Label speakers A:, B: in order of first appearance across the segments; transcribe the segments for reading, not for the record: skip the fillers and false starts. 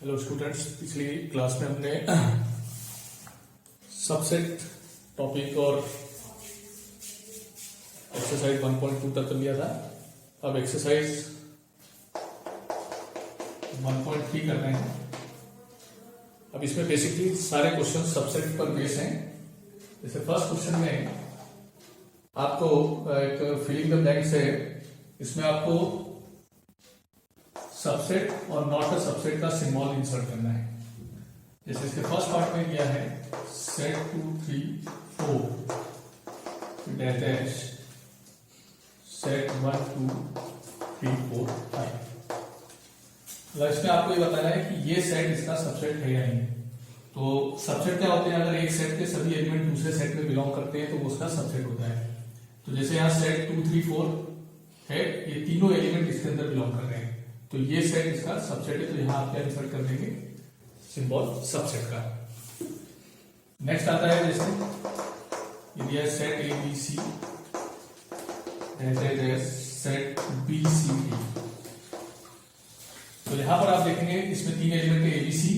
A: Hello students, पिछली class में हमने सबसेट टॉपिक और एक्सरसाइज 1.2 तक कर लिया था। अब एक्सरसाइज 1.3 कर रहे हैं। अब इसमें बेसिकली सारे क्वेश्चन सबसेट पर बेस हैं। जैसे फर्स्ट क्वेश्चन में आपको एक फिलिंग द ब्लैंक्स है, इसमें आपको सबसेट और नॉट अ सबसेट का सिंबल इंसर्ट करना है। जैसे इसके फर्स्ट पार्ट में दिया है सेट 2 3 4 डैश सेट 1 2 3 4 5। मतलब इसमें आपको ये बताना है कि ये सेट इसका सबसेट है या नहीं। तो सबसेट क्या होते हैं? अगर एक सेट के सभी एलिमेंट दूसरे सेट में बिलोंग करते हैं तो वो उसका सबसेट होता है। तो जैसे यहाँ सेट 2 3 4 है, ये तीनों एलिमेंट इसके अंदर बिलोंग कर रहे हैं, तो ये सेट इसका सबसेट है। तो यहां आप क्या इंसर्ट कर देंगे? सिंबल सबसेट का। नेक्स्ट आता है जैसे ये set A B C set B C D. तो यहां पर आप देखेंगे इसमें तीन एलिमेंट है ए बी सी,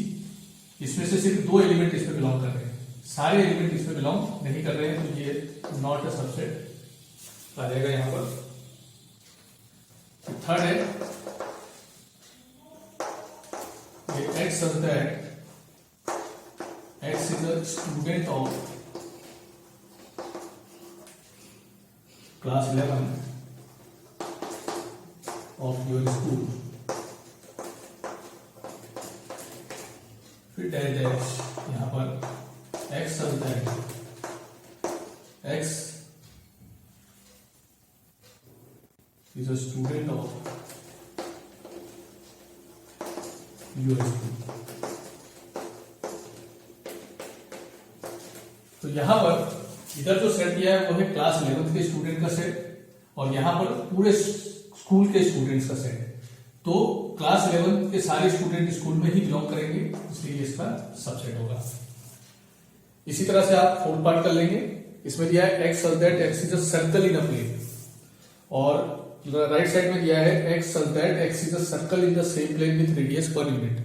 A: इसमें से सिर्फ दो एलिमेंट इसमें बिलोंग कर रहे हैं, सारे एलिमेंट इसमें बिलोंग नहीं कर रहे हैं। तो ये नॉट अ सबसेट आ जाएगा यहां पर। थर्ड है X such that X is a student of class 11 of your school. फिर डैश यहाँ पर X such that X is a student of तो यहां पर इधर जो सेट दिया है वो है क्लास 11 के स्टूडेंट का सेट, और यहां पर पूरे स्कूल के स्टूडेंट्स का सेट। तो क्लास 11 के सारे स्टूडेंट स्कूल में ही बिलोंग करेंगे, इसलिए इसका सबसेट होगा। इसी तरह से आप फोर्थ पार्ट कर लेंगे। इसमें दिया है x such that x is a circle in a plane, और राइट साइड में दिया है x such that x is a circle in the same plane with radius पर यूनिट।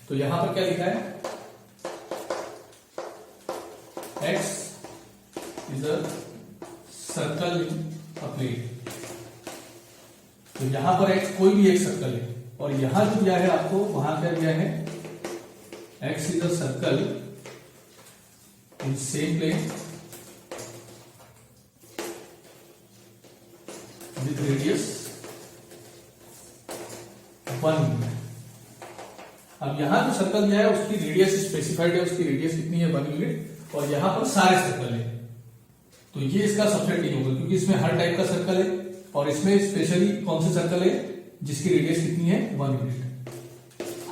A: तो यहां पर क्या लिखा है? X is a circle in a plane. तो यहां पर एक्स कोई भी एक सर्कल है, और यहां जो दिया है आपको वहां क्या दिया है? X is a circle in same plane with radius 1 unit. अब यहां जो सर्कल दिया है उसकी रेडियस स्पेसिफाइड है, उसकी रेडियस कितनी है? 1 यूनिट, और यहां पर सारे सर्कल है। तो ये इसका सबसेट नहीं होगा, क्योंकि इसमें हर टाइप का सर्कल है, और इसमें स्पेशली कौन से सर्कल है जिसकी रेडियस कितनी है? 1 यूनिट।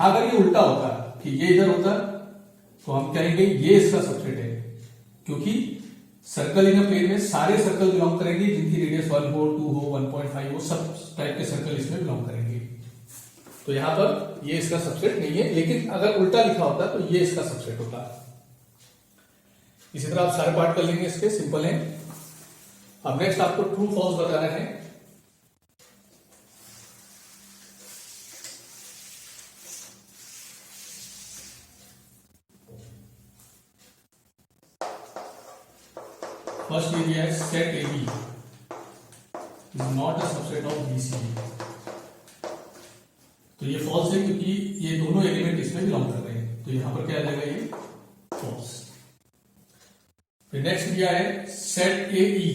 A: अगर ये उल्टा होता कि ये इधर होता तो हम कहेंगे ये इसका सबसेट है, क्योंकि सर्कल इन अ प्लेन में सारे सर्कल बिलोंग करेंगे जिनकी रेडियस 1 हो 2 हो 1.5 हो, सब टाइप के सर्कल इसमें बिलोंग करेंगे। तो यहां पर ये इसका सबसेट नहीं है, लेकिन अगर उल्टा लिखा होता तो ये इसका सबसेट होता। इसी तरह आप सारे पार्ट कर लेंगे, इसके सिंपल है। अब नेक्स्ट आपको ट्रू फॉल्स बताना है। फर्स्ट ये दिया है set A B is not a subset of B C. तो ये फॉल्स है, क्योंकि ये दोनों एलिमेंट इसमें बिलोंग कर रहे हैं। तो यहां पर क्या आ जाएगा? ये फॉल्स। फिर नेक्स्ट दिया है set A E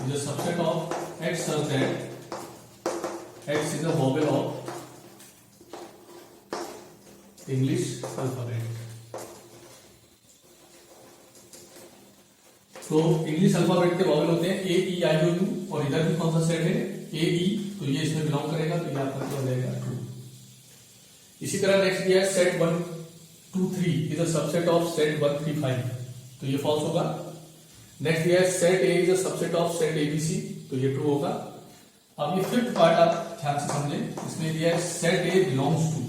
A: is a subset of x such that x is a vowel of English alphabet. तो इंग्लिश अल्फाबेट के वॉवेल होते हैं ए ई आई ओ यू, और इधर भी कौन सा सेट है? ए ई, तो ये इसमें बिलोंग करेगा, तो ये आपका क्या हो जाएगा? ट्रू। इसी तरह नेक्स्ट दिया है set 1 2 3 is a subset of set 1 3 5, तो ये फॉल्स होगा। नेक्स्ट दिया है set A is a subset of set A B C, तो ये ट्रू होगा। अब ये फिफ्थ पार्ट आप ध्यान से समझें। इसमें दिया है set A belongs to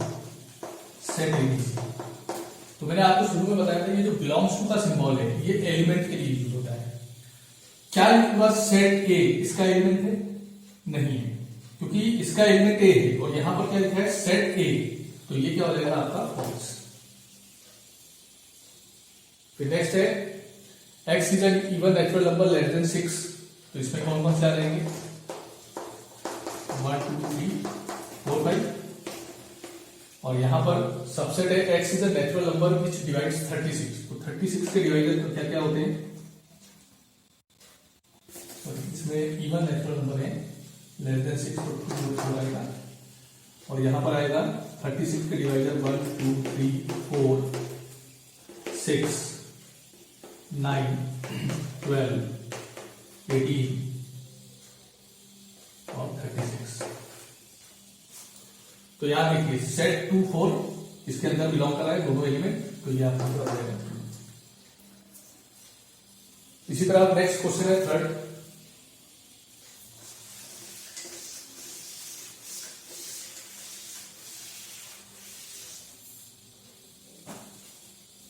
A: set A B C. तो मैंने आपको शुरू में बताया था ये जो बिलोंग्स टू का सिंबल है ये एलिमेंट के लिए यूज होता है। क्या ये सेट ए इसका एलिमेंट है? नहीं है। क्योंकि इसका एलिमेंट ए है और यहां पर क्या लिखा है सेट ए, तो ये क्या हो जाएगा आपका फॉल्स। फिर नेक्स्ट है x is an even natural number less than 6, तो इसमें कौन कौन से आ जाएंगे 1 2 3 4 5, और यहां पर सबसेट है x is a natural number which divides 36, तो 36 के डिवाइडर तो क्या क्या होते हैं, तो इसमें इवन नेचुरल नंबर है लेस देन 6 तो 2 हो जाएगा, और यहां पर आएगा 36 के डिवाइडर 1 2 3 4 6 9 12 18 और 36। तो यहां देखिए सेट 2 4 इसके अंदर बिलोंग कर रहा है दोनों एलिमेंट, तो ये आपका हो जाएगा। इसी तरह नेक्स्ट क्वेश्चन है थर्ड,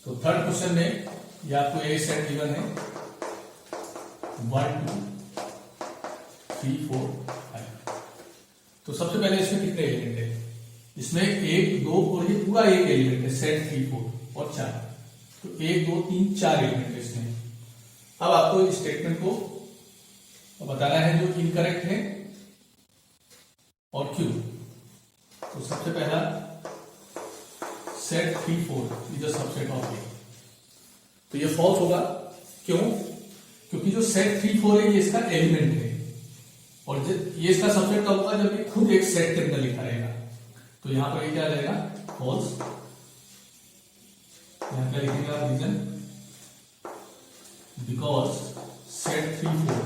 A: तो थर्ड क्वेश्चन में ये आपको ए सेट गिवन है 1 2 3 4 5। तो सबसे पहले इसमें कितने एलिमेंट है, इसमें 1 2 और ये पूरा एक एलिमेंट है सेट 3 4 और 4, तो 1 2 3 4 एलिमेंट है इसमें। अब आपको इस स्टेटमेंट को बताना है जो इनकरेक्ट है और क्यों। तो सबसे पहला set 3 4 is a subset of A, तो ये फॉल्स होगा, क्यों, क्योंकि जो सेट 3 4 है ये इसका एलिमेंट है, और ये इसका सबसेट कब होगा जब ये खुद एक सेट के अंदर लिखा रहेगा, तो यहां पर ये क्या आ जाएगा फॉल्स। यहां क्या लिखेगा reason because set 3 4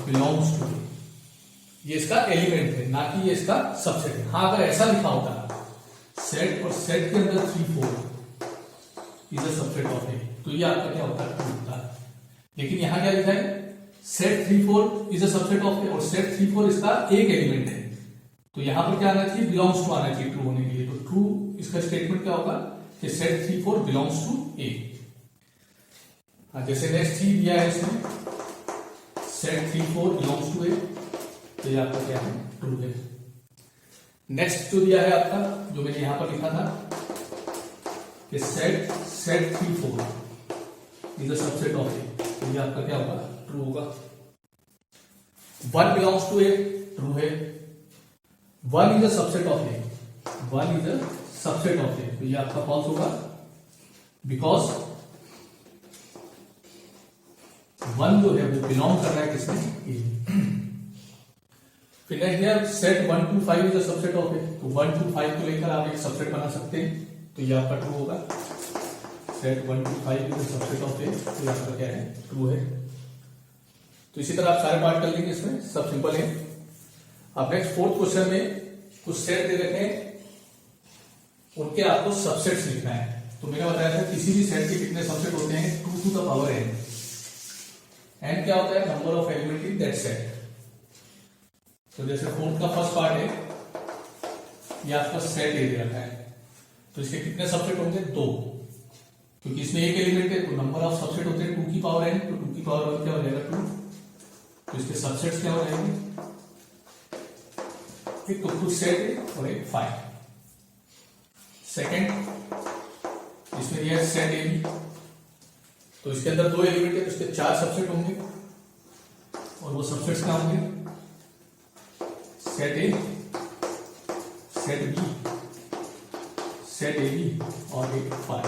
A: belongs to, ये इसका एलिमेंट है ना कि ये इसका सबसेट है। हाँ अगर ऐसा लिखा होता सेट और सेट के अंदर 3 4 is a subset of A, तो ये आपका क्या होता है ट्रू होता है, लेकिन यहां क्या लिखा है set 3 4 is a subset of A और सेट 3 4 इसका एक एलिमेंट है, तो यहां पर क्या आना चाहिए बिलोंग्स टू आना चाहिए ट्रू होने के लिए, तो ट्रू इसका स्टेटमेंट क्या होगा कि सेट 3 4 बिलोंग्स टू ए। हाँ जैसे नेक्स्ट ही दिया है इसमें सेट 3 4 बिलोंग्स टू ए, तो ये आपका क्या है ट्रू है। नेक्स्ट जो दिया है आपका जो मैंने यहां पर लिखा था कि set 3 4 is a subset of A, तो ये आपका क्या होगा ट्रू होगा। 1 बिलोंग्स टू ए ट्रू है, 1 is a subset of A, 1 is a subset of A, तो ये आपका फॉल्स होगा बिकॉज 1 जो है वो बिलोंग कर रहा है किसमें ए। फिर नेक्स्ट दिया set 1 2 5 is a subset of A, तो 1 2 5 को लेकर आप एक सबसेट बना सकते हैं, तो ये आपका ट्रू होगा। Set 1 2 5 is a subset of A, तो ये आपका क्या है ट्रू है। तो इसी तरह आप सारे पार्ट कर लेंगे, इसमें सब सिंपल है। अब नेक्स्ट फोर्थ क्वेश्चन में कुछ सेट दे रखे हैं, उनके आपको सबसेट्स लिखना है। तो मैंने बताया था किसी भी सेट के कितने सबसेट होते हैं 2 to the power n। n क्या होता है number of element in that set. तो जैसे फोर्थ का फर्स्ट पार्ट है ये आपका सेट ए दे रखा है, तो इसके कितने सबसेट होंगे 2, क्योंकि इसमें एक एलिमेंट है तो नंबर ऑफ सबसेट होते हैं 2 की पावर n, तो 2 की पावर 1 क्या हो जाएगा 2, तो इसके सबसेट्स क्या हो जाएंगे एक तो खुद सेट है और एक 5। सेकेंड इसमें दिया है सेट ए बी, तो इसके अंदर 2 एलिमेंट है तो इसके 4 सबसेट होंगे, और वो सबसेट्स क्या होंगे set A, set B, set A B और एक 5।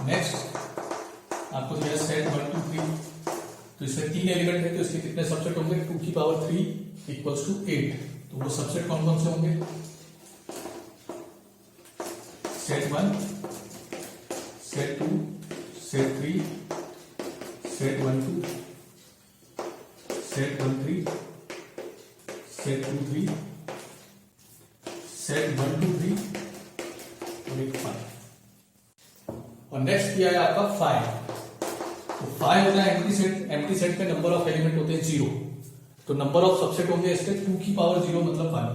A: नेक्स्ट आपको दिया सेट 1 2 3, तो इसमें 3 एलिमेंट है तो इसके कितने सबसेट होंगे 2 की पावर 3 इक्वल्स टू 8, तो वो सबसेट कौन कौन से होंगे set 1, set 2, set 3, set 1 2, set 1 3, set 2 3, set 1 2 3 और एक 5। और नेक्स्ट किया है आपका 5, तो 5 होता है एम्प्टी सेट। एम्प्टी सेट में नंबर ऑफ एलिमेंट होते हैं 0, तो नंबर ऑफ सबसेट होंगे इसके 2 की पावर 0 मतलब 5,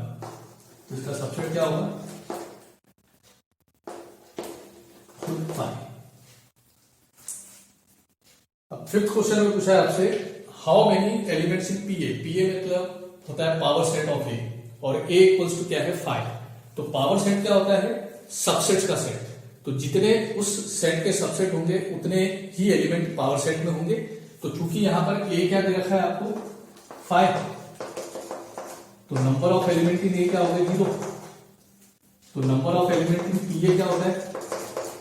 A: तो इसका सबसेट क्या होगा खुद 5। अब फिफ्थ क्वेश्चन में पूछा है आपसे हाउ मेनी एलिमेंट्स इन पीए। पीए मतलब होता है पावर सेट ऑफ ए और ए इक्वल्स टू क्या है 5। तो पावर सेट क्या होता है? सबसेट्स का सेट। तो जितने उस सेट के सबसेट होंगे उतने ही एलिमेंट पावर सेट में होंगे। तो चूंकि यहां पर ए क्या दे रखा है आपको 5, तो नंबर ऑफ एलिमेंट इन ए क्या होगा 0। तो number of element in P A क्या होता है?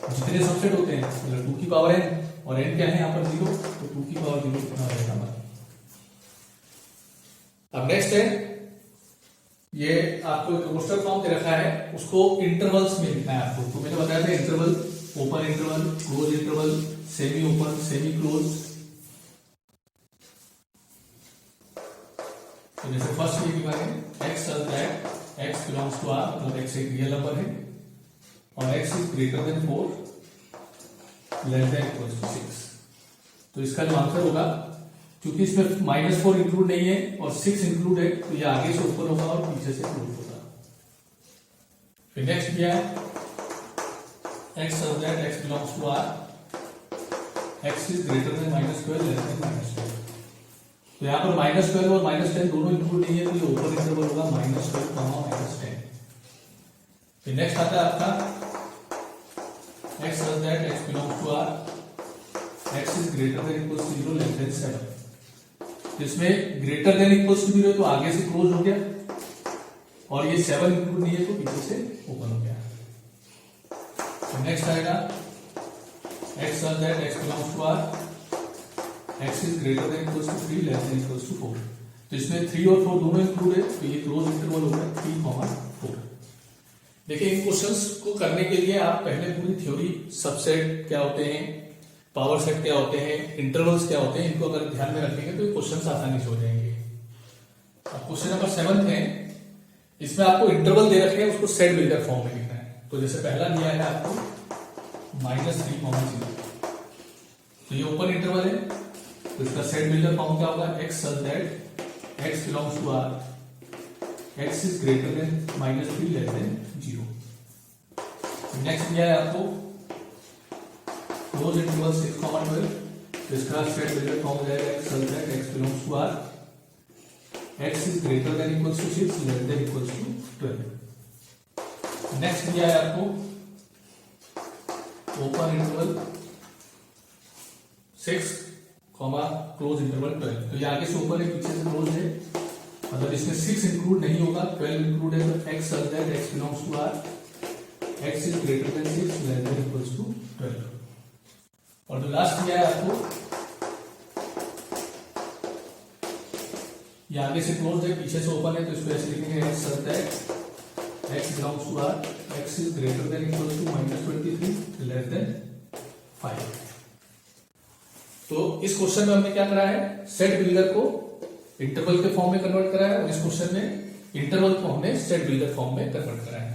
A: जितने सबसेट होते हैं मतलब 2 की पावर n, और n क्या है यहाँ पर 0, तो 2 की पावर 0 कितना रहेगा हमारा। अब नेक्स्ट है, ये आपको एक रोस्टर फॉर्म दे रखा है, उसको इंटरवल्स में लिखना है आपको। तो मैंने बताया था interval, open interval, close interval, semi open, semi close. तो जैसे फर्स्ट ये गिवन है x such that x belongs to R, मतलब x एक रियल नंबर है और x is greater than 4 less than equal to 6। तो इसका जो आंसर होगा, क्योंकि इसमें -4 इंक्लूड नहीं है और 6 इंक्लूड है, तो ये आगे से ऊपर होगा और पीछे से क्लोज होगा। फिर नेक्स्ट क्या है, x such that x belongs to R, x is greater than -12 less than -12। तो यहाँ पर -12 और -10 दोनों इंक्लूड नहीं है, तो ये ओपन इंटरवल होगा -12, -10। फिर नेक्स्ट आता है आपका x such that x belongs to R, x is greater than equals to 0 less than 7। तो इसमें ग्रेटर देन इक्वल्स टू 0 तो आगे से क्लोज हो गया, और ये 7 इंक्लूड नहीं है तो पीछे से ओपन हो गया। तो नेक्स्ट आएगा x such that x belongs to R, x is greater than equals to 3 less than equals to 4। तो इसमें 3 और 4 दोनों इंक्लूड है, तो ये क्लोज इंटरवल होगा 3, 4। देखिए इन क्वेश्चंस को करने के लिए आप पहले पूरी थ्योरी, सबसेट क्या होते हैं, पावर सेट क्या होते हैं, इंटरवल्स क्या होते हैं, इनको अगर ध्यान में रखेंगे तो ये क्वेश्चंस आसानी से हो जाएंगे। अब क्वेश्चन नंबर 7 है, इसमें आपको इंटरवल दे रखे हैं, उसको सेट बिल्डर फॉर्म में लिखना है। तो जैसे पहला दिया है आपको -3, 0, तो ये ओपन इंटरवल है, तो इसका सेट बिल्डर फॉर्म क्या होगा, x such that x belongs to R, x is greater than -3 less than 0। Next दिया है आपको क्लोज इंटरवल 6, 12, तो इसका सेट बिल्डर फॉर्म हो जाएगा x such that x belongs to R, x is greater than equals to 6 less than equals to 12। Next दिया है आपको ओपन इंटरवल 6, क्लोज इंटरवल 12। तो ये आगे से ओपन है, पीछे से क्लोज है, मतलब इसमें 6 इंक्लूड नहीं होगा, 12 इंक्लूड है। तो x such that x belongs to R, x is greater than 6 less than equals to 12। और जो लास्ट दिया है आपको, ये आगे से क्लोज है, पीछे से ओपन है, तो इसको ऐसे लिखेंगे x such that x belongs to R, x is greater than equals to -23 less than 5। तो इस क्वेश्चन में हमने क्या करा है, सेट बिल्डर को इंटरवल के फॉर्म में कन्वर्ट करा है, और इस क्वेश्चन में इंटरवल को हमने सेट बिल्डर फॉर्म में कन्वर्ट करा है।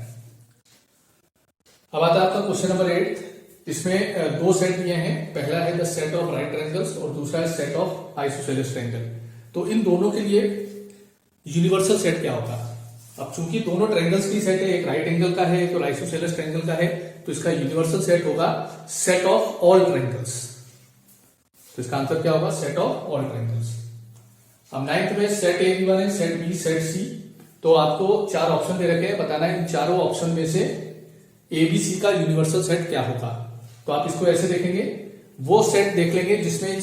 A: अब आता है आपका क्वेश्चन नंबर 8। इसमें दो सेट दिए हैं, पहला है the set of right triangles और दूसरा है सेट ऑफ आइसोसेलेस ट्रायंगल। तो इन दोनों के लिए यूनिवर्सल सेट क्या होगा। अब चूंकि दोनों ट्रायंगल्स की सेट है, एक राइट एंगल का है, एक आइसोसेलेस ट्रायंगल का है, तो इसका यूनिवर्सल सेट होगा सेट ऑफ ऑल ट्रायंगल्स। तो इसका आंसर क्या होगा, सेट ऑफ ऑल ट्रायंगल्स। अब 9th में सेट ए गिवन है, सेट बी, सेट सी। तो आपको 4 ऑप्शन दे रखे हैं, बताना है इन चारों ऑप्शन में से एबीसी का यूनिवर्सल सेट क्या होगा। तो आप इसको ऐसे देखेंगे, वो सेट देख लेंगे जिसमें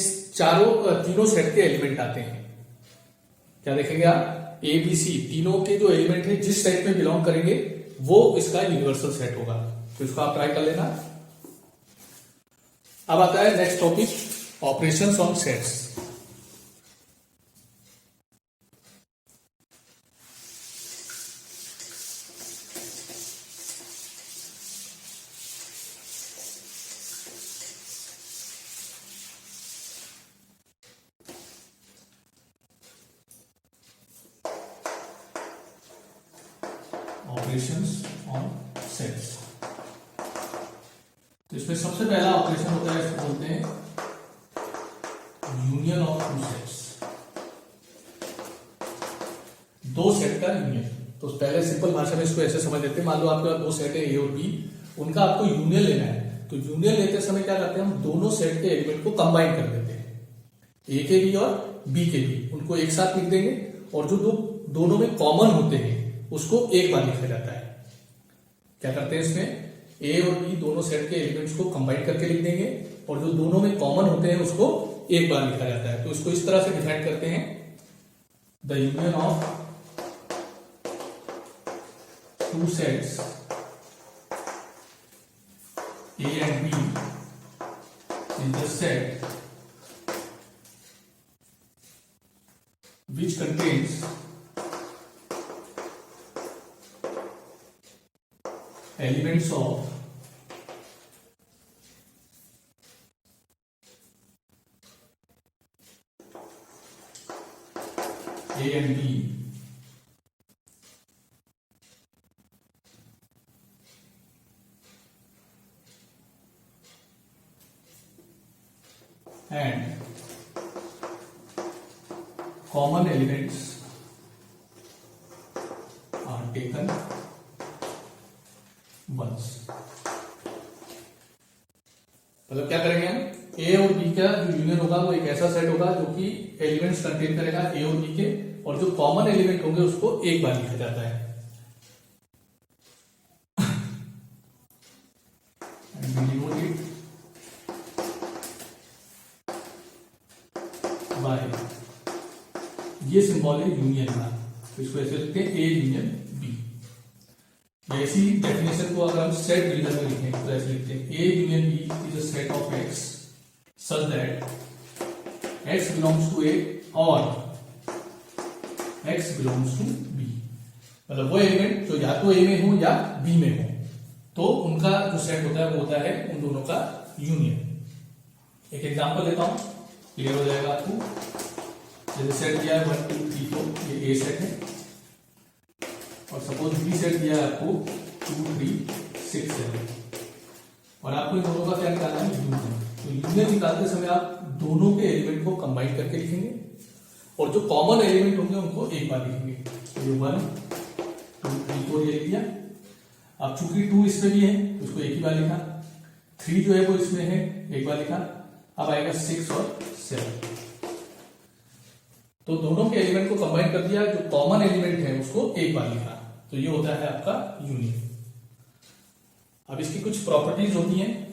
A: तीनों सेट के एलिमेंट आते हैं। क्या देखेंगे आप, एबीसी तीनों के जो एलिमेंट है जिस सेट में बिलोंग करेंगे वो इसका यूनिवर्सल सेट होगा। तो इसको आप ट्राई कर लेना। अब आता है next topic, operations on sets. Operations on sets. तो इसमें सबसे पहला ऑपरेशन होता है, इसको बोलते हैं यूनियन ऑफ टू सेट्स, दो सेट का यूनियन। तो पहले सिंपल भाषा में इसको ऐसे समझ लेते हैं, मान लो आपके पास दो सेट है ए और बी, उनका आपको यूनियन लेना है। तो यूनियन लेते समय क्या करते हैं, हम दोनों सेट के एलिमेंट को कंबाइन कर देते हैं, ए के बी और बी के बी, उनको एक साथ लिख देंगे, और जो दो दोनों में कॉमन होते हैं उसको एक बार लिखा जाता है। क्या करते हैं इसमें, ए और बी दोनों सेट के एलिमेंट्स को कंबाइन करके लिख देंगे और जो दोनों में कॉमन होते हैं उसको एक बार लिखा जाता है। तो इसको इस तरह से डिफाइन करते हैं, the union of two sets A and B is the set which contains elements of A and B and common elements are taken once। मतलब क्या करेंगे हम, ए और बी का जो यूनियन होगा वो एक ऐसा सेट होगा जो कि एलिमेंट्स कंटेन करेगा ए और बी के, और जो कॉमन एलिमेंट होंगे उसको एक बार लिखा जाता है। ये सिंबल है यूनियन का, तो इसको ऐसे लिखते हैं ए यूनियन बी। ऐसी डेफिनेशन को अगर हम सेट बिल्डर में लिखें तो ऐसे लिखते हैं, A union B is a set of x such that x belongs to A और एक्स बिलोंग्स टू बी। मतलब वो एलिमेंट जो या तो ए में हो या बी में हो, तो उनका जो सेट होता है वो होता है उन दोनों का यूनियन। एक एग्जांपल देता हूं, क्लियर हो जाएगा आपको। जैसे सेट दिया है 1 2 3 4, ये ए सेट है, और सपोज बी सेट दिया है आपको 2 3 6 7, और आपको इन दोनों का क्या निकालना है, यूनियन। तो यूनियन निकालते समय आप दोनों के एलिमेंट को कंबाइन करके लिखेंगे और जो कॉमन एलिमेंट होंगे उनको एक बार लिखेंगे। तो ये 1 2 3 4 ये लिख दिया। अब चूंकि 2 इसमें भी है तो उसको एक ही बार लिखा, 3 जो है वो इसमें है एक बार लिखा। अब आएगा 6 और 7, तो दोनों के एलिमेंट को कंबाइन कर दिया, जो कॉमन एलिमेंट है उसको एक बार लिखा, तो ये होता है आपका यूनियन। अब इसकी कुछ प्रॉपर्टीज होती हैं।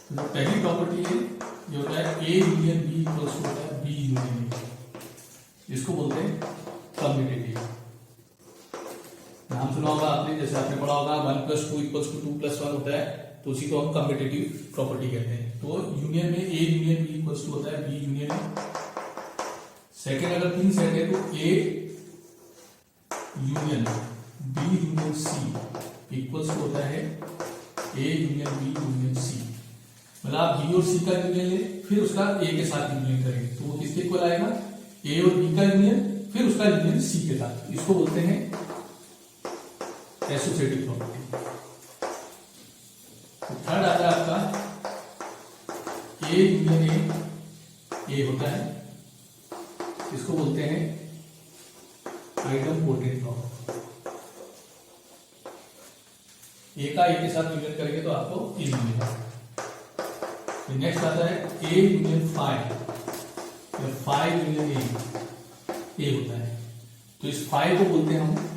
A: तो पहली प्रॉपर्टी है ये होता है A union B equals to होता है बी यूनियन ए, इसको बोलते हैं कम्यूटेटिव। नाम सुना होगा आपने, जैसे आपने पढ़ा होगा 1 + 2 = 2 + 1 होता है, तो उसी को हम कम्यूटेटिव प्रॉपर्टी कहते हैं। तो यूनियन में A union B equals to होता है बी यूनियन ए। सेकेंड, अगर 3 सेट है तो A union B union C equals to होता है A union B union C. मतलब आप बी और सी का यूनियन ले, फिर उसका ए के साथ यूनियन करेंगे, तो वो किसके इक्वल आएगा, ए और बी का यूनियन, फिर उसका यूनियन सी के साथ। इसको बोलते हैं एसोसिएटिव प्रॉपर्टी। थर्ड आता है आपका ए यूनियन ए होता है, इसको बोलते हैं आइडम्पोटेंट लॉ। ए का ए के साथ यूनियन करेंगे तो आपको ए मिलेगा। नेक्स्ट आता है ए यूनियन फाइव, या फाइव यूनियन ए होता है, तो इस फाइव को बोलते हैं हम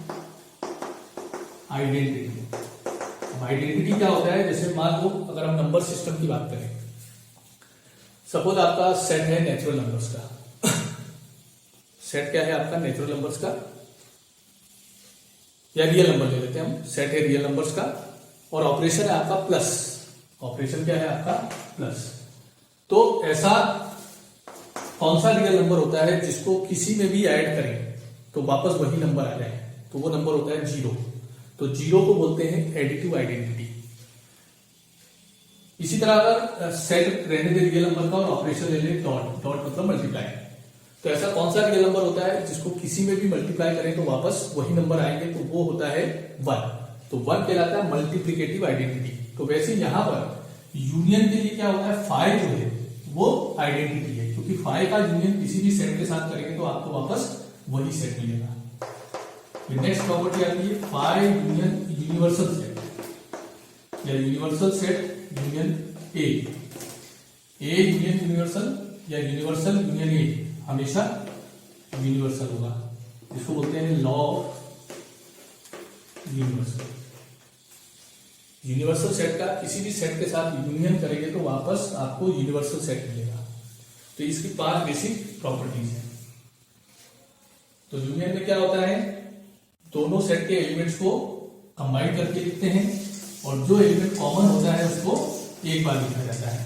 A: आइडेंटिटी। अब आइडेंटिटी क्या होता है, जैसे मान लो अगर हम नंबर सिस्टम की बात करें, सपोज आपका सेट है नेचुरल नंबर्स का। सेट क्या है आपका, नेचुरल नंबर्स का, या रियल नंबर ले लेते हैं हम। सेट है रियल नंबर्स का और ऑपरेशन है आपका प्लस। ऑपरेशन क्या है आपका, प्लस। तो ऐसा कौन सा रियल नंबर होता है जिसको किसी में भी ऐड करें तो वापस वही नंबर आ जाए, तो वो नंबर होता है 0। तो 0 को बोलते हैं एडिटिव आइडेंटिटी। इसी तरह अगर सेट रहने दे रियल नंबर का और ऑपरेशन ले ले डॉट, डॉट मतलब मल्टीप्लाई, तो ऐसा कौन सा रियल नंबर होता है जिसको किसी में भी मल्टीप्लाई करें तो वापस वही नंबर आएंगे, तो वो होता है 1। तो 1 कहलाता है मल्टीप्लिकेटिव आइडेंटिटी। तो वैसे यहां पर यूनियन के लिए क्या होता है, 5 जो है वो आइडेंटिटी है, क्योंकि 5 का यूनियन किसी भी सेट के साथ करेंगे तो आपको वापस वही सेट मिलेगा। नेक्स्ट प्रॉपर्टी आती है फाई यूनियन यूनिवर्सल सेट या universal set union A union universal या यूनिवर्सल यूनियन ए हमेशा यूनिवर्सल होगा। इसको बोलते हैं law of universal. Universal set का किसी भी सेट के साथ यूनियन करेंगे तो वापस आपको यूनिवर्सल सेट मिलेगा। तो इसकी 5 बेसिक प्रॉपर्टीज है। तो यूनियन में क्या होता है, दोनों सेट के एलिमेंट्स को कंबाइन करके लिखते हैं और जो एलिमेंट कॉमन होता है उसको एक बार लिखा जाता है।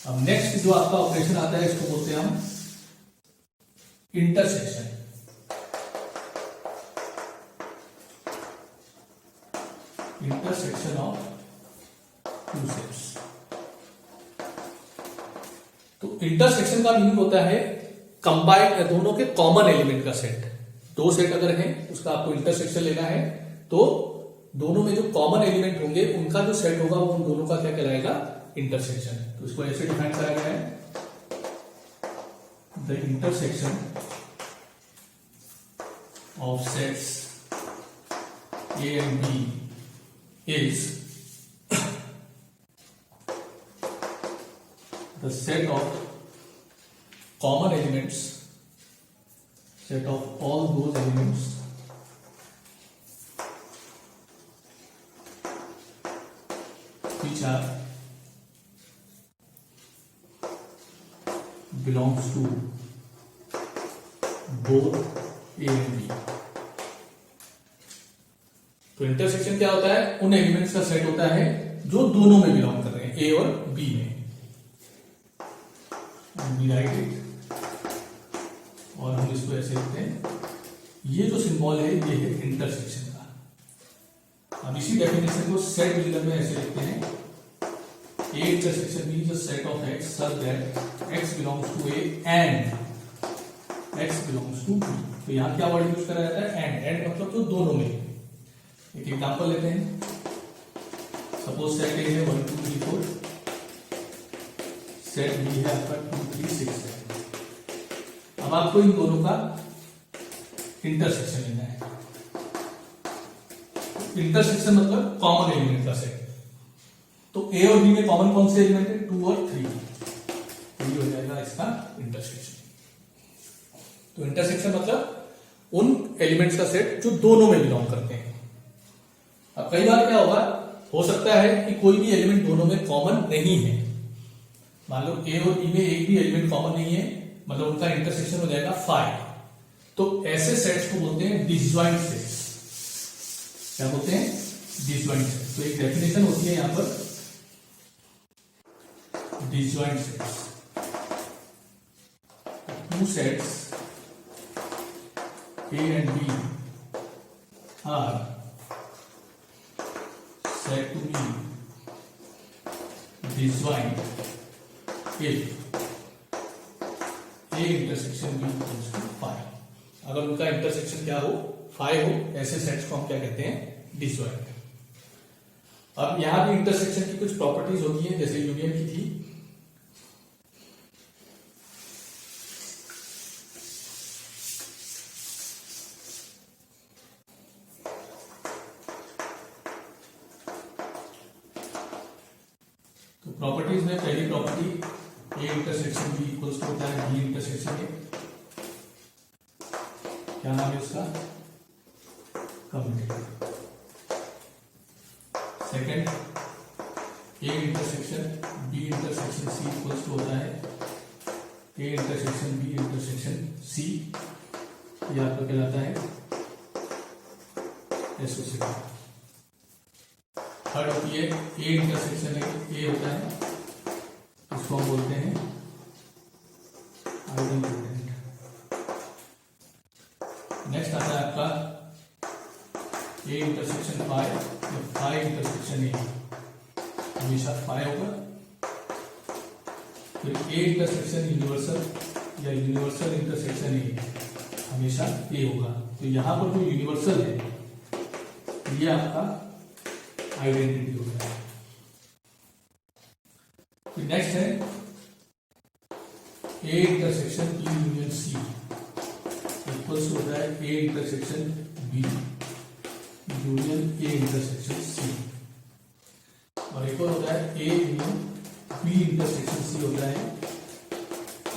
A: अब नेक्स्ट जो आपका ऑपरेशन आता है इसको बोलते हैं हम intersection. Intersection of two sets. तो इंटरसेक्शन का मीनिंग होता है कंबाइन दोनों के कॉमन एलिमेंट का सेट। दो सेट अगर है उसका आपको इंटरसेक्शन लेना है तो दोनों में जो कॉमन एलिमेंट होंगे उनका जो सेट होगा वो उन दोनों का क्या कहलाएगा, इंटरसेक्शन। तो इसको ऐसे डिफाइन करा गया है, the intersection of sets A and B is the set of common elements, set of all those elements which are belongs to both A and B। तो इंटरसेक्शन क्या होता है, उन एलिमेंट्स का सेट होता है जो दोनों में बिलोंग कर रहे हैं, ए और बी में। राइट इट और हम इसको ऐसे लिखते हैं, ये जो सिंबल है ये है इंटरसेक्शन का। अब इसी डेफिनेशन को सेट रीजन में ऐसे लिखते हैं, A intersection means the set of x such that x belongs to A and x belongs to B. तो यहां क्या वर्ड यूज करा जाता है, एंड मतलब तो दोनों में। एक एग्जांपल लेते हैं, सपोज सेट ए है 1 2 3 4, सेट बी है आपका 2 3 6 7। अब आपको इन दोनों का इंटरसेक्शन लेना है। इंटरसेक्शन मतलब कॉमन एलिमेंट का सेट। तो ए और बी में कॉमन कौन से एलिमेंट है, 2 और 3। ये हो जाएगा इसका इंटरसेक्शन। तो इंटरसेक्शन मतलब उन एलिमेंट्स का सेट जो दोनों में बिलोंग करते हैं। अब कई बार क्या होगा, हो सकता है कि कोई भी एलिमेंट दोनों में कॉमन नहीं है। मान लो ए और बी में एक भी एलिमेंट कॉमन नहीं है, मतलब उनका इंटरसेक्शन हो जाएगा 5। तो ऐसे सेट्स को बोलते हैं डिसजॉइंट सेट्स। क्या बोलते हैं, डिसजॉइंट सेट्स। तो एक डेफिनेशन होती है यहां पर, disjoint sets, two sets A and B are said to be disjoint if A intersection B equals to 5। अगर उनका इंटरसेक्शन क्या हो, 5 हो, ऐसे सेट्स को हम क्या कहते हैं, डिसजॉइंट। अब यहां भी इंटरसेक्शन की कुछ प्रॉपर्टीज होती हैं जैसे यूनियन की थी। प्रॉपर्टीज में पहली property A intersection B equals to होता है बी इंटरसेक्शन ए। क्या नाम है उसका, commutative. Second, A intersection B intersection C equals to होता है A intersection B intersection C. ये आपका कहलाता है एसोसिएटिव। थर्ड होती है ए इंटरसेक्शन ए होता है, इसको हम बोलते हैं आइडेंटिटी। नेक्स्ट आता है आपका ए इंटरसेक्शन 5, तो 5 इंटरसेक्शन ए हमेशा 5 होगा। फिर ए इंटरसेक्शन यूनिवर्सल या यूनिवर्सल इंटरसेक्शन ए हमेशा ए होगा। तो यहां पर जो यूनिवर्सल है ये आपका आइडेंटिटी होता है। फिर नेक्स्ट है A intersection B union C. Equals होता है A intersection B union A intersection C, और एक और होता है A union B intersection C होता है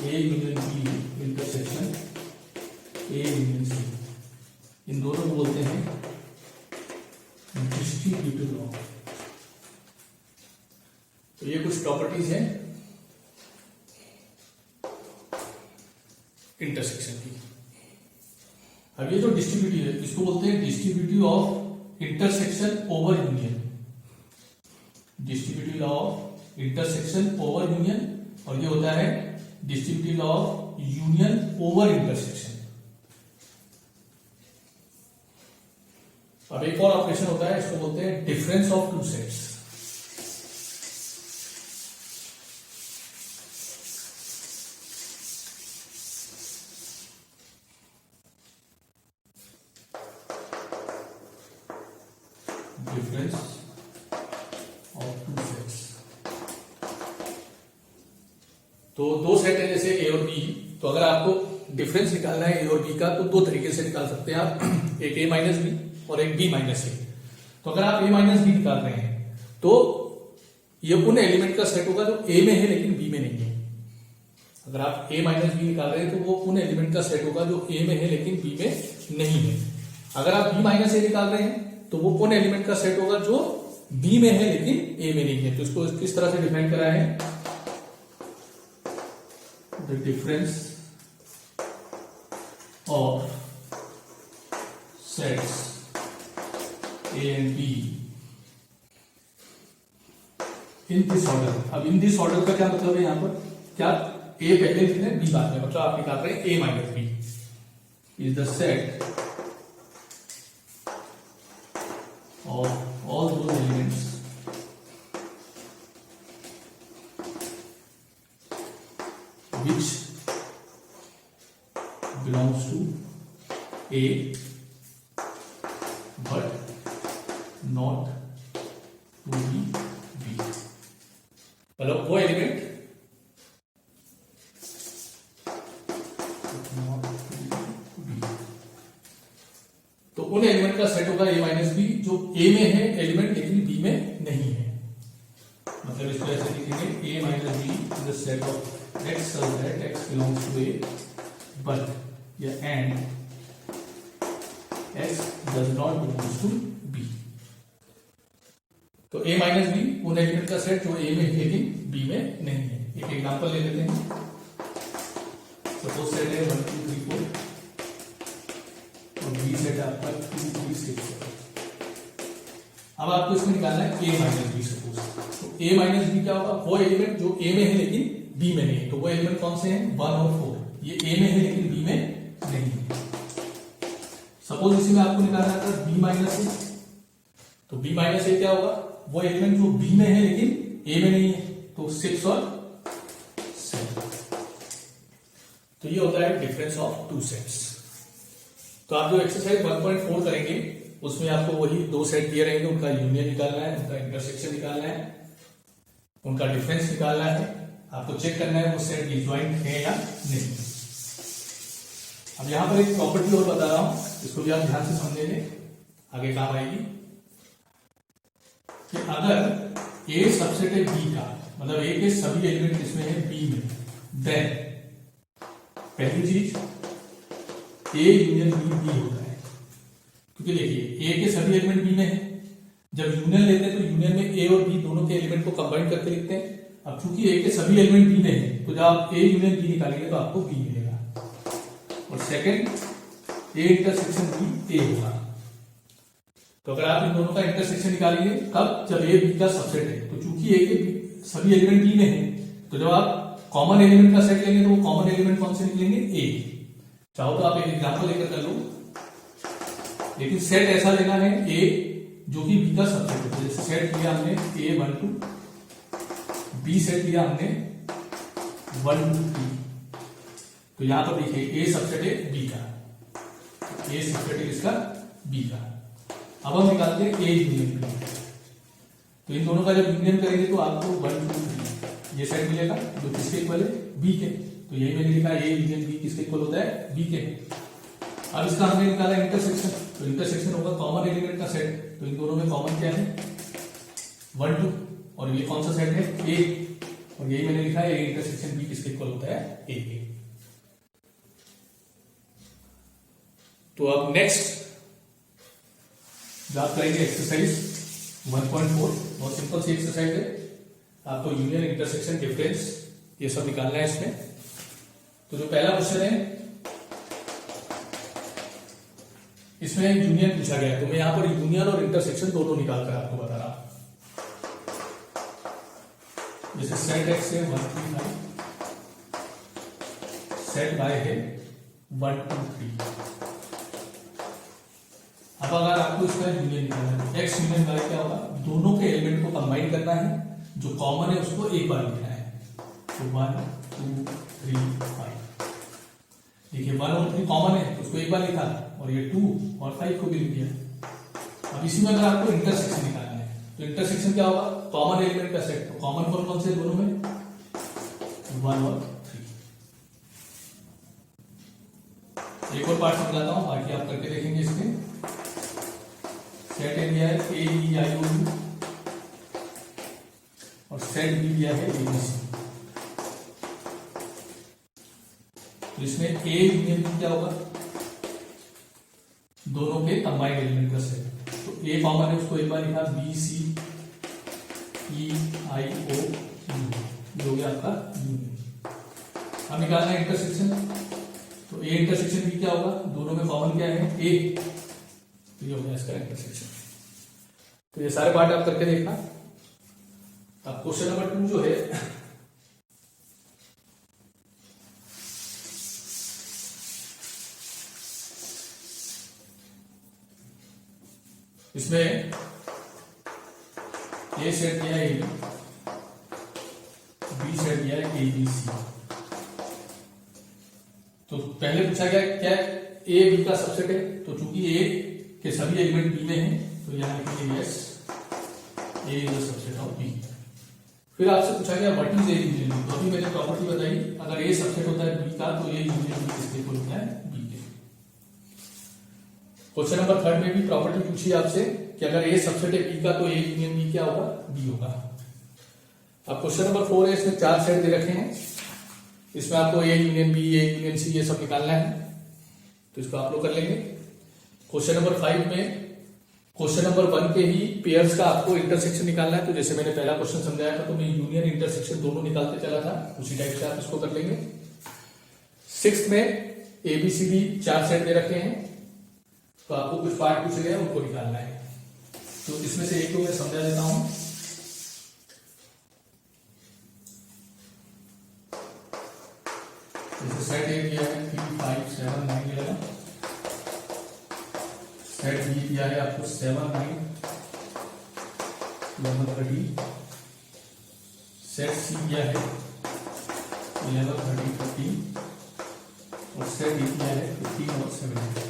A: A union B intersection A union C. इन दोनों को बोलते हैं डिस्ट्रीब्यूटिव लॉ। तो ये कुछ प्रॉपर्टीज हैं इंटरसेक्शन की। अब ये जो डिस्ट्रीब्यूटिव है इसको बोलते हैं distributive of intersection over union, distributive law of intersection over union, और ये होता है distributive law of union over intersection. अब एक और ऑपरेशन होता है, इसको बोलते हैं difference of two sets. Difference of two sets, तो दो सेट है जैसे ए और बी, तो अगर आपको डिफरेंस निकालना है ए और बी का तो दो तरीके से निकाल सकते हैं आप, एक ए माइनस बी और एक बी माइनस ए। तो अगर आप ए माइनस बी निकाल रहे हैं तो ये उन एलिमेंट का सेट होगा जो ए में है लेकिन बी में नहीं है। अगर आप ए माइनस बी निकाल रहे हैं तो वो उन एलिमेंट का सेट होगा जो ए में है लेकिन बी में नहीं है। अगर आप बी माइनस ए निकाल रहे हैं तो वो उन एलिमेंट का सेट होगा जो बी में है लेकिन ए में नहीं है। तो इसको किस तरह से डिफाइन करा है, the difference of sets A and B in this order। अब इन दिस ऑर्डर का क्या मतलब है, यहां पर क्या A पहले लिखना है B बाद में, मतलब आप निकाल रहे हैं A minus B is the set of all those elements which belongs to A but not to be B। मतलब वो एलिमेंट तो उन एलिमेंट का सेट होगा ए माइनस बी जो ए में है एलिमेंट लेकिन बी में नहीं है। मतलब इसको ऐसे लिखेंगे A minus B is the set of x such that x belongs to A but या and X does not belongs to B. तो a माइनस बी उन एलिमेंट का सेट जो a में है लेकिन b में नहीं है। एक एग्जांपल ले लेते हैं, सपोज सेट है 1 2 3 4 और b सेट है आपका 2 3 6 7। अब आपको इसमें निकालना है a माइनस बी। सपोज तो a माइनस बी क्या होगा, वो एलिमेंट जो a में है लेकिन b में नहीं है। तो वो एलिमेंट कौन से हैं, 1 और 4, ये a में है लेकिन b में नहीं है। सपोज इसी में आपको निकालना था b माइनस ए, तो b माइनस ए क्या होगा, वो एलिमेंट जो b में है लेकिन a में नहीं है, तो 6 और 7। तो ये होता है डिफरेंस ऑफ टू सेट्स। तो आप जो एक्सरसाइज 1.4 करेंगे उसमें आपको वही दो सेट दिए रहेंगे, उनका यूनियन निकालना है, उनका इंटरसेक्शन निकालना है, उनका डिफरेंस निकालना है। आपको चेक करना है वो सेट डिजॉइंट है या नहीं। अब यहां पर एक प्रॉपर्टी और बता रहा हूं, इसको भी आप ध्यान से समझेंगे, आगे काम आएगी। कि अगर ए सबसेट है बी का, मतलब ए के सभी एलिमेंट इसमें है बी में, देन पहली चीज ए यूनियन बी होता है। क्योंकि देखिए ए के सभी एलिमेंट बी में है, जब यूनियन लेते हैं तो यूनियन में ए और बी दोनों के एलिमेंट को कंबाइन करके लिखते हैं। अब चूंकि ए के सभी एलिमेंट बी में है तो जब आप ए यूनियन बी निकालेंगे तो आपको बी मिलेगा, और सेकंड ए इंटरसेक्शन बी ए होगा। तो अगर आप इन दोनों का इंटरसेक्शन निकालेंगे कब, जब ए बी का सबसेट है। तो चूंकि ए के सभी एलिमेंट बी में है तो जब आप कॉमन एलिमेंट का सेट लेंगे तो वो कॉमन एलिमेंट कौन से निकलेंगे, ए। चाहो तो आप एक एग्जांपल लेकर कर लो, लेकिन सेट ऐसा लेना है ए जो कि बी का सबसेट है। जैसे सेट लिया हमने A12, बी सेट लिया हमने 1 2 3। तो यहां पर देखिए ए सबसेट है बी का, ए सबसेट है इसका बी का। अब हम निकालते हैं ए यूनियन बी। तो इन दोनों का जब यूनियन करेंगे तो आपको 1 2 3 ये सेट मिलेगा जो किसके इक्वल है, बी के। तो यही मैंने लिखा ए यूनियन बी किसके इक्वल होता है, बी के। अब इसका हमने निकाला इंटरसेक्शन, तो इंटरसेक्शन होगा कॉमन एलिमेंट का सेट, तो इन दोनों में कॉमन क्या है 1 2, और ये कौन सा सेट है ए, और यही मैंने लिखा है ए इंटरसेक्शन बी किसके इक्वल होता है ए के। तो अब नेक्स्ट बात करेंगे एक्सरसाइज 1.4, बहुत सिंपल सी एक्सरसाइज है, आपको यूनियन इंटरसेक्शन डिफरेंस ये सब निकालना है इसमें। तो जो पहला क्वेश्चन है इसमें यूनियन पूछा गया है, तो मैं यहां पर यूनियन और इंटरसेक्शन दोनों निकाल कर आपको बता रहा हूं। जैसे सेट एक्स है 1 3 5, सेट वाई है 1 2 3। अब अगर आपको इसका यूनियन निकालना है, एक्स यूनियन वाई क्या होगा, दोनों के एलिमेंट को कंबाइन करना है, जो कॉमन है उसको एक बार लिखना है, तो 1 2 3 5। देखिए 1 और 3 कॉमन है तो उसको एक बार लिखा, और ये 2 और 5 को भी लिख दिया। अब इसी में अगर आपको इंटरसेक्शन निकालना है, तो इंटरसेक्शन क्या होगा, कॉमन एलिमेंट का सेट, तो कॉमन कौन कौन से दोनों में 1 और 3। एक और पार्ट समझाता हूं, बाकी आप करके देखेंगे इसमें। सेट ए दिया है A B I O U, और सेट बी दिया है ए बी सी। तो इसमें ए यूनियन बी क्या होगा, दोनों के कंबाइंड एलिमेंट का सेट, तो ए कॉमन है उसको एक बार लिखा, B C E I O you, जो गया आपका यूनियन। अब निकालना है इंटरसेक्शन, तो ए इंटरसेक्शन बी क्या होगा, दोनों में कॉमन क्या है ए, तो ये हो गया इसका इंटरसेक्शन। तो ये सारे पार्ट आप करके देखना। अब क्वेश्चन नंबर 2 जो है, इसमें ए सेट दिया है ए, बी सेट दिया है ए बी सी। तो पहले पूछा गया क्या ए बी का सबसेट है, तो चूंकि ए के सभी एलिमेंट बी में हैं, तो यहां लिखेंगे yes A is the subset of B. फिर आपसे पूछा गया what is A union B, तो अभी मैंने प्रॉपर्टी बताई, अगर ए सबसेट होता है बी का, तो ए यूनियन बी किसके इक्वल होता है बी के। क्वेश्चन नंबर 3 में भी प्रॉपर्टी पूछी आपसे कि अगर ए सबसेट है बी का, तो ए यूनियन बी क्या होगा, बी होगा। अब क्वेश्चन नंबर 4 है, इसमें 4 सेट दे रखे हैं, इसमें आपको A union B A union C ये सब निकालना है, तो इसको आप लोग कर लेंगे। क्वेश्चन नंबर 5 में क्वेश्चन नंबर 1 के ही पेयर्स का आपको इंटरसेक्शन निकालना है, तो जैसे मैंने पहला क्वेश्चन समझाया था, तो मैं यूनियन इंटरसेक्शन दोनों निकालते चला था, उसी टाइप से आप इसको कर लेंगे। 6th में एबीसीडी 4 सेट दे रखे हैं, तो आपको कुछ पार्ट पूछे गए उनको निकालना है, तो इसमें से एक को मैं समझा देता हूं। जैसे सेट ए दिया है 3 5 7 9 11, सेट बी दिया है आपको 7 9 11 13, सेट सी दिया है 11 13 15, और सेट डी दिया है 15 और 17।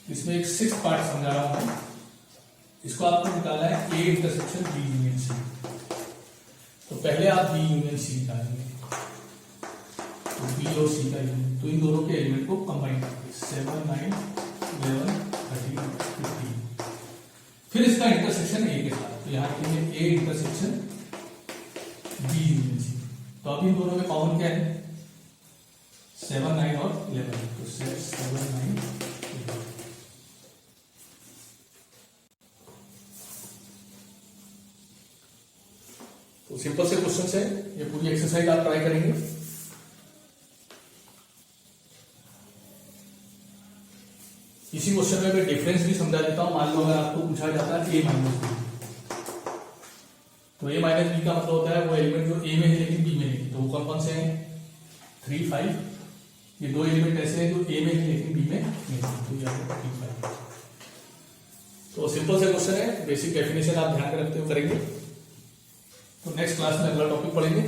A: इसमें एक 6th पार्ट समझा रहा हूं, इसको आपको निकालना है A intersection B union C. तो पहले आप बी यूनियन सी निकालेंगे, तो बी और सी का यूनियन, तो इन दोनों के एलिमेंट को कंबाइन करके 7 9 11 13 15, फिर इसका इंटरसेक्शन ए के साथ, तो यहां लिखेंगे A intersection B union C. तो अब इन दोनों में कॉमन क्या है 7 9 और 11, तो 7 9 11। तो सिंपल से क्वेश्चन है, ये पूरी एक्सरसाइज आप ट्राई करेंगे। इसी क्वेश्चन में मैं डिफरेंस भी समझा देता हूं। मान लो अगर आपको पूछा जाता है ए माइनस बी, तो ए माइनस बी का मतलब होता है वो एलिमेंट जो ए में है लेकिन बी में नहीं, तो वो कौन कौन से हैं 3 5, ये दो एलिमेंट ऐसे हैं जो ए में है लेकिन बी में नहीं, तो ये आपको 3 5। तो सिंपल से क्वेश्चन है, बेसिक डेफिनेशन आप ध्यान में रखते हुए करेंगे। तो नेक्स्ट क्लास में अगला टॉपिक पढ़ेंगे।